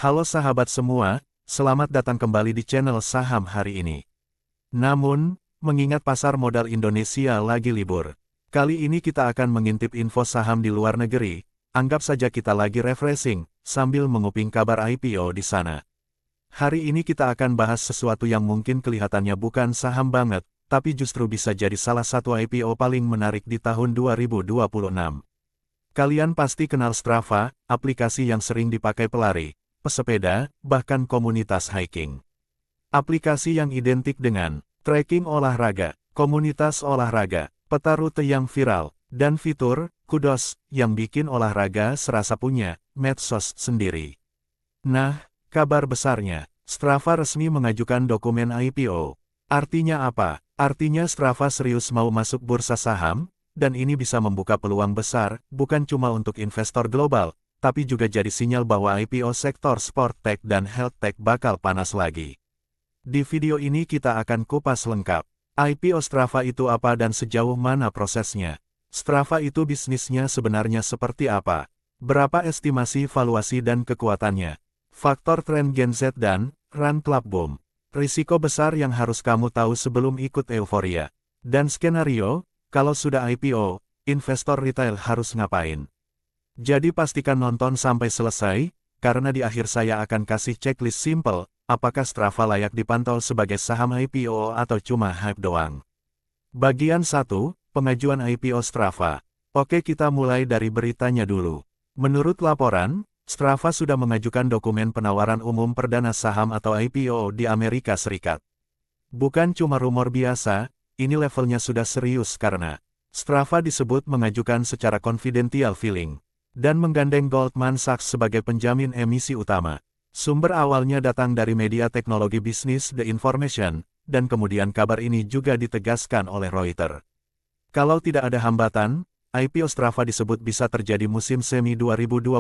Halo sahabat semua, selamat datang kembali di channel saham hari ini. Namun, mengingat pasar modal Indonesia lagi libur, kali ini kita akan mengintip info saham di luar negeri, anggap saja kita lagi refreshing, sambil menguping kabar IPO di sana. Hari ini kita akan bahas sesuatu yang mungkin kelihatannya bukan saham banget, tapi justru bisa jadi salah satu IPO paling menarik di tahun 2026. Kalian pasti kenal Strava, aplikasi yang sering dipakai pelari, pesepeda, bahkan komunitas hiking. Aplikasi yang identik dengan tracking olahraga, komunitas olahraga, peta rute yang viral, dan fitur, kudos, yang bikin olahraga serasa punya medsos sendiri. Nah, kabar besarnya, Strava resmi mengajukan dokumen IPO. Artinya apa? Artinya Strava serius mau masuk bursa saham, dan ini bisa membuka peluang besar, bukan cuma untuk investor global, tapi juga jadi sinyal bahwa IPO sektor sport tech dan health tech bakal panas lagi. Di video ini kita akan kupas lengkap. IPO Strava itu apa dan sejauh mana prosesnya? Strava itu bisnisnya sebenarnya seperti apa? Berapa estimasi valuasi dan kekuatannya? Faktor tren Gen Z dan run club boom. Risiko besar yang harus kamu tahu sebelum ikut euforia. Dan skenario, kalau sudah IPO, investor retail harus ngapain? Jadi pastikan nonton sampai selesai, karena di akhir saya akan kasih checklist simple, apakah Strava layak dipantau sebagai saham IPO atau cuma hype doang. Bagian 1, pengajuan IPO Strava. Oke, kita mulai dari beritanya dulu. Menurut laporan, Strava sudah mengajukan dokumen penawaran umum perdana saham atau IPO di Amerika Serikat. Bukan cuma rumor biasa, ini levelnya sudah serius karena Strava disebut mengajukan secara confidential filing dan menggandeng Goldman Sachs sebagai penjamin emisi utama. Sumber awalnya datang dari media teknologi bisnis The Information, dan kemudian kabar ini juga ditegaskan oleh Reuters. Kalau tidak ada hambatan, IPO Strava disebut bisa terjadi musim semi 2026,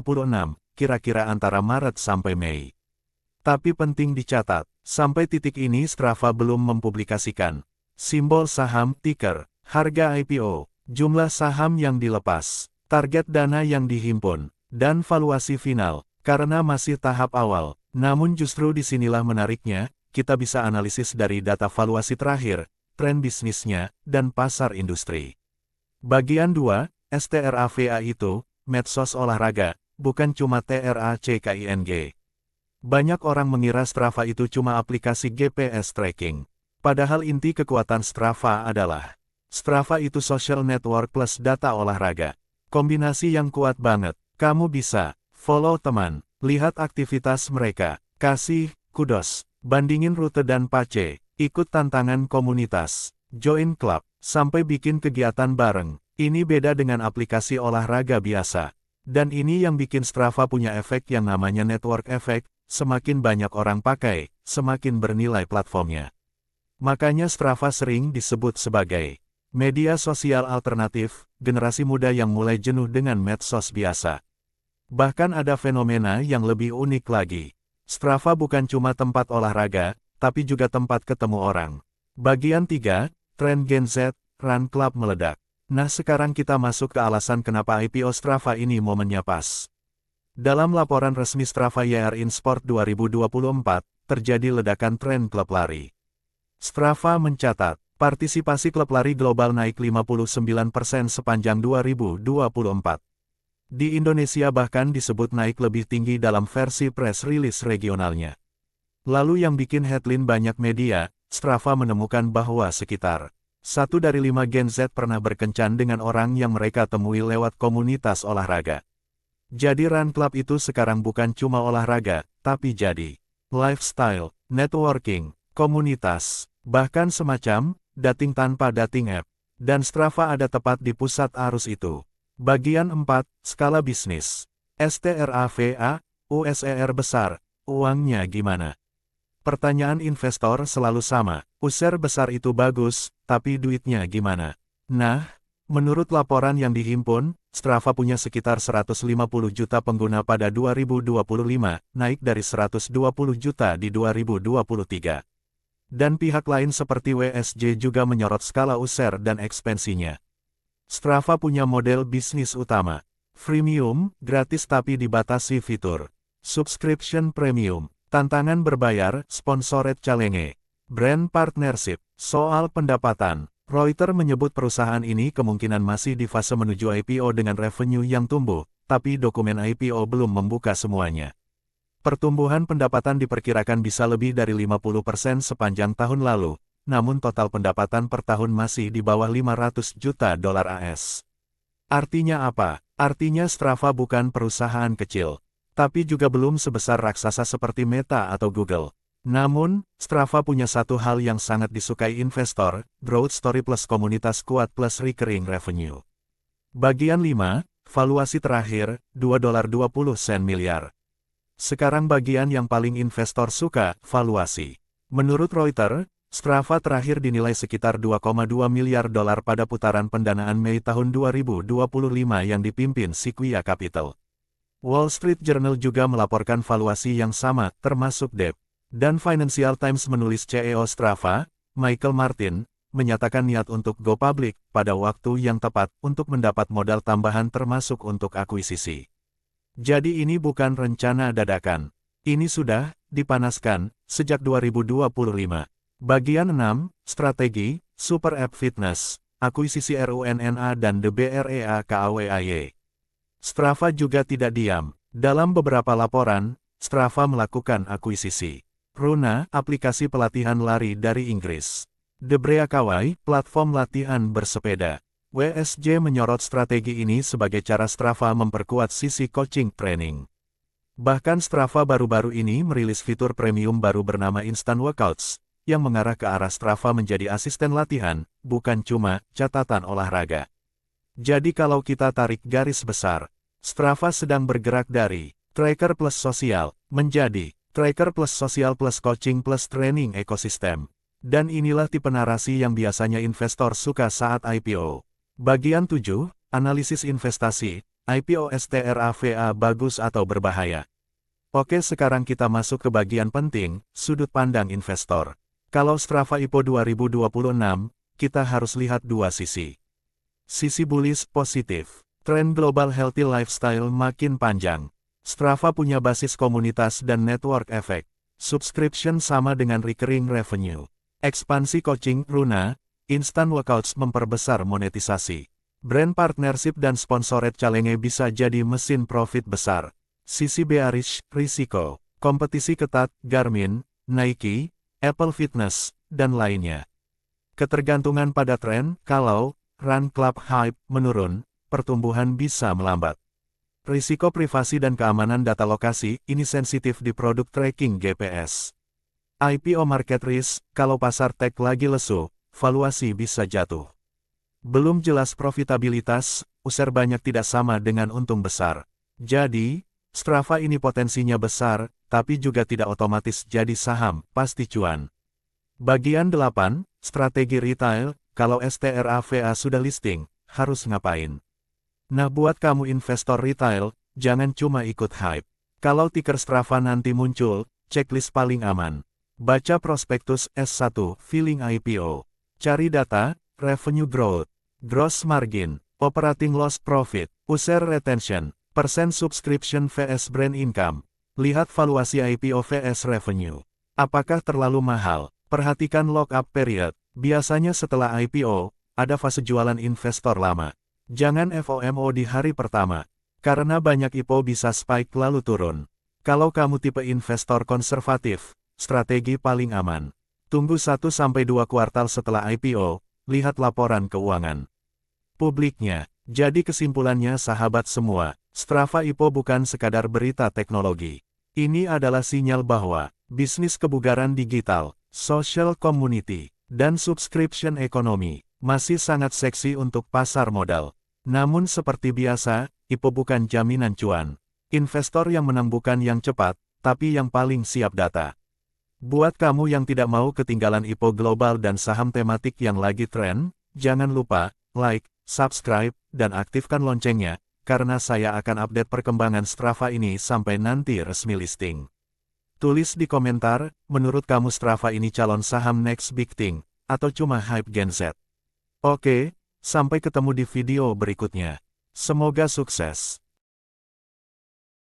kira-kira antara Maret sampai Mei. Tapi penting dicatat, sampai titik ini Strava belum mempublikasikan simbol saham, ticker, harga IPO, jumlah saham yang dilepas, target dana yang dihimpun, dan valuasi final, karena masih tahap awal. Namun justru disinilah menariknya, kita bisa analisis dari data valuasi terakhir, tren bisnisnya, dan pasar industri. Bagian 2, STRAVA itu, medsos olahraga, bukan cuma TRACKING. Banyak orang mengira Strava itu cuma aplikasi GPS tracking. Padahal inti kekuatan Strava adalah, Strava itu social network plus data olahraga. Kombinasi yang kuat banget. Kamu bisa follow teman, lihat aktivitas mereka, kasih kudos, bandingin rute dan pace, ikut tantangan komunitas, join klub, sampai bikin kegiatan bareng. Ini beda dengan aplikasi olahraga biasa. Dan ini yang bikin Strava punya efek yang namanya network effect, semakin banyak orang pakai, semakin bernilai platformnya. Makanya Strava sering disebut sebagai media sosial alternatif, generasi muda yang mulai jenuh dengan medsos biasa. Bahkan ada fenomena yang lebih unik lagi. Strava bukan cuma tempat olahraga, tapi juga tempat ketemu orang. Bagian 3, tren Gen Z, run club meledak. Nah sekarang kita masuk ke alasan kenapa IPO Strava ini momennya pas. Dalam laporan resmi Strava Year in Sport 2024, terjadi ledakan tren klub lari. Strava mencatat, partisipasi klub lari global naik 59% sepanjang 2024. Di Indonesia bahkan disebut naik lebih tinggi dalam versi press release regionalnya. Lalu yang bikin headline banyak media, Strava menemukan bahwa sekitar 1 dari 5 Gen Z pernah berkencan dengan orang yang mereka temui lewat komunitas olahraga. Jadi run club itu sekarang bukan cuma olahraga, tapi jadi lifestyle, networking, komunitas, bahkan semacam dating tanpa dating app, dan Strava ada tepat di pusat arus itu. Bagian 4, skala bisnis. STRAVA, USER besar, uangnya gimana? Pertanyaan investor selalu sama, USER besar itu bagus, tapi duitnya gimana? Nah, menurut laporan yang dihimpun, Strava punya sekitar 150 juta pengguna pada 2025, naik dari 120 juta di 2023. Dan pihak lain seperti WSJ juga menyorot skala USER dan ekspansinya. Strava punya model bisnis utama, freemium, gratis tapi dibatasi fitur. Subscription Premium, tantangan berbayar, Sponsored Challenge, Brand Partnership. Soal pendapatan, Reuters menyebut perusahaan ini kemungkinan masih di fase menuju IPO dengan revenue yang tumbuh, tapi dokumen IPO belum membuka semuanya. Pertumbuhan pendapatan diperkirakan bisa lebih dari 50% sepanjang tahun lalu, namun total pendapatan per tahun masih di bawah 500 juta dolar AS. Artinya apa? Artinya Strava bukan perusahaan kecil, tapi juga belum sebesar raksasa seperti Meta atau Google. Namun, Strava punya satu hal yang sangat disukai investor, growth story plus komunitas kuat plus recurring revenue. Bagian 5, valuasi terakhir, $2.20 miliar. Sekarang bagian yang paling investor suka, valuasi. Menurut Reuters, Strava terakhir dinilai sekitar $2,2 miliar pada putaran pendanaan Mei tahun 2025 yang dipimpin Sequoia Capital. Wall Street Journal juga melaporkan valuasi yang sama, termasuk debt. Dan Financial Times menulis CEO Strava, Michael Martin, menyatakan niat untuk go public pada waktu yang tepat untuk mendapat modal tambahan termasuk untuk akuisisi. Jadi ini bukan rencana dadakan. Ini sudah dipanaskan sejak 2025. Bagian 6, strategi, Super App Fitness, akuisisi RUNNA dan DBREA-KAWAY. Strava juga tidak diam. Dalam beberapa laporan, Strava melakukan akuisisi. Runa, aplikasi pelatihan lari dari Inggris. DBREA-KAWAY, platform latihan bersepeda. WSJ menyorot strategi ini sebagai cara Strava memperkuat sisi coaching training. Bahkan Strava baru-baru ini merilis fitur premium baru bernama Instant Workouts, yang mengarah ke arah Strava menjadi asisten latihan, bukan cuma catatan olahraga. Jadi kalau kita tarik garis besar, Strava sedang bergerak dari tracker plus sosial, menjadi tracker plus sosial plus coaching plus training ekosistem. Dan inilah tipe narasi yang biasanya investor suka saat IPO. Bagian 7, analisis investasi, IPO Strava bagus atau berbahaya. Oke, sekarang kita masuk ke bagian penting, sudut pandang investor. Kalau Strava IPO 2026, kita harus lihat dua sisi. Sisi bullish positif, tren global healthy lifestyle makin panjang. Strava punya basis komunitas dan network effect. Subscription sama dengan recurring revenue. Ekspansi coaching, Runa, Instant Workouts memperbesar monetisasi. Brand partnership dan sponsored challenge bisa jadi mesin profit besar. Sisi bearish, risiko. Kompetisi ketat, Garmin, Nike, Apple Fitness, dan lainnya. Ketergantungan pada tren, kalau Run Club hype menurun, pertumbuhan bisa melambat. Risiko privasi dan keamanan data lokasi, ini sensitif di produk tracking GPS. IPO market risk, kalau pasar tech lagi lesu, valuasi bisa jatuh. Belum jelas profitabilitas, user banyak tidak sama dengan untung besar. Jadi, Strava ini potensinya besar, tapi juga tidak otomatis jadi saham, pasti cuan. Bagian 8, strategi retail, kalau Strava sudah listing, harus ngapain? Nah, buat kamu investor retail, jangan cuma ikut hype. Kalau ticker Strava nanti muncul, checklist paling aman. Baca prospektus S1, Feeling IPO. Cari data, revenue growth, gross margin, operating loss profit, user retention, persen subscription vs brand income. Lihat valuasi IPO vs revenue. Apakah terlalu mahal? Perhatikan lock-up period. Biasanya setelah IPO, ada fase jualan investor lama. Jangan FOMO di hari pertama, karena banyak IPO bisa spike lalu turun. Kalau kamu tipe investor konservatif, strategi paling aman. Tunggu 1-2 kuartal setelah IPO, lihat laporan keuangan publiknya. Jadi kesimpulannya sahabat semua, Strava IPO bukan sekadar berita teknologi. Ini adalah sinyal bahwa bisnis kebugaran digital, social community, dan subscription economy masih sangat seksi untuk pasar modal. Namun seperti biasa, IPO bukan jaminan cuan. Investor yang menang bukan yang cepat, tapi yang paling siap data. Buat kamu yang tidak mau ketinggalan IPO global dan saham tematik yang lagi tren, jangan lupa like, subscribe, dan aktifkan loncengnya, karena saya akan update perkembangan Strava ini sampai nanti resmi listing. Tulis di komentar, menurut kamu Strava ini calon saham next big thing, atau cuma hype Gen Z? Oke, sampai ketemu di video berikutnya. Semoga sukses.